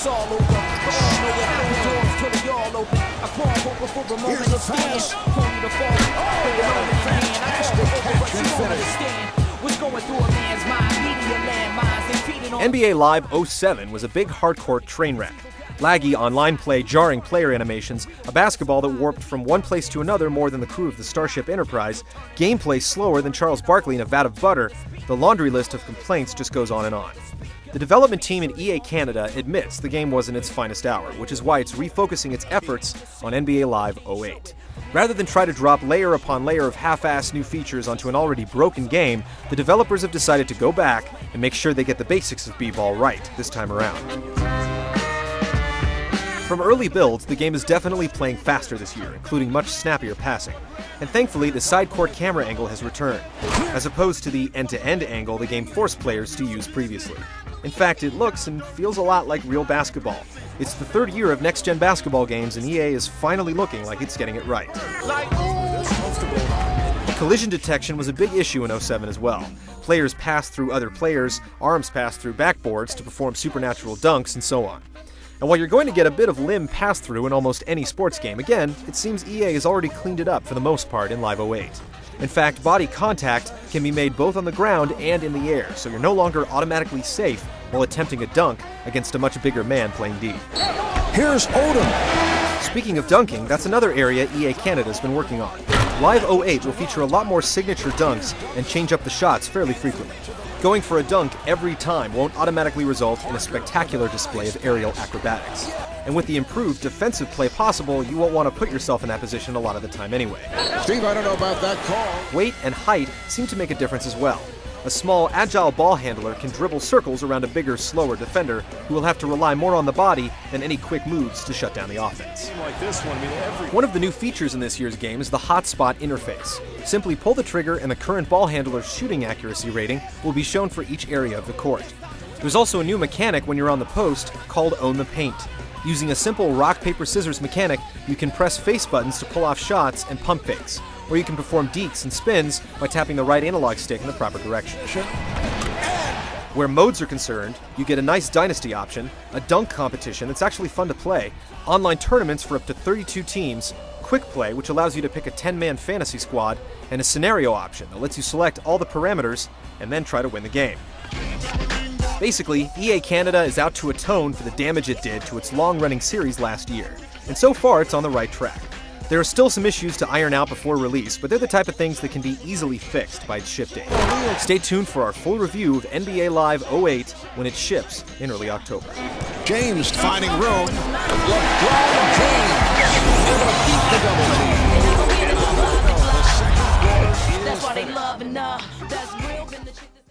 all over. But all know it, I can doors till they all open. I crawl over for a moment to stand. Pony the fall, hold on in your hand. I call it over, but you don't understand. What's going through a man's mind? Media landmines, they feeding on NBA Live 07 was a big hardcore train wreck. Laggy online play, jarring player animations, a basketball that warped from one place to another more than the crew of the Starship Enterprise, gameplay slower than Charles Barkley in a vat of butter. The laundry list of complaints just goes on and on. The development team in EA Canada admits the game wasn't its finest hour, which is why it's refocusing its efforts on NBA Live 08. Rather than try to drop layer upon layer of half-assed new features onto an already broken game, the developers have decided to go back and make sure they get the basics of b-ball right this time around. From early builds, the game is definitely playing faster this year, including much snappier passing. And thankfully, the side-court camera angle has returned, as opposed to the end-to-end angle the game forced players to use previously. In fact, it looks and feels a lot like real basketball. It's the third year of next-gen basketball games, and EA is finally looking like it's getting it right. Collision detection was a big issue in 07 as well. Players passed through other players, arms passed through backboards to perform supernatural dunks, and so on. And while you're going to get a bit of limb pass-through in almost any sports game, again, it seems EA has already cleaned it up for the most part in Live 08. In fact, body contact can be made both on the ground and in the air, so you're no longer automatically safe while attempting a dunk against a much bigger man playing D. Here's Odom. Speaking of dunking, that's another area EA Canada's been working on. Live 08 will feature a lot more signature dunks and change up the shots fairly frequently. Going for a dunk every time won't automatically result in a spectacular display of aerial acrobatics. And with the improved defensive play possible, you won't want to put yourself in that position a lot of the time anyway. Steve, I don't know about that call. Weight and height seem to make a difference as well. A small, agile ball handler can dribble circles around a bigger, slower defender who will have to rely more on the body than any quick moves to shut down the offense. One of the new features in this year's game is the hotspot interface. Simply pull the trigger and the current ball handler's shooting accuracy rating will be shown for each area of the court. There's also a new mechanic when you're on the post called Own the Paint. Using a simple rock, paper, scissors mechanic, you can press face buttons to pull off shots and pump fakes, or you can perform dekes and spins by tapping the right analog stick in the proper direction. Where modes are concerned, you get a nice dynasty option, a dunk competition that's actually fun to play, online tournaments for up to 32 teams, quick play, which allows you to pick a 10-man fantasy squad, and a scenario option that lets you select all the parameters and then try to win the game. Basically, EA Canada is out to atone for the damage it did to its long-running series last year, and so far it's on the right track. There are still some issues to iron out before release, but they're the type of things that can be easily fixed by its ship date. Stay tuned for our full review of NBA Live 08 when it ships in early October. James finding room. LeBron James. It'll keep the double team.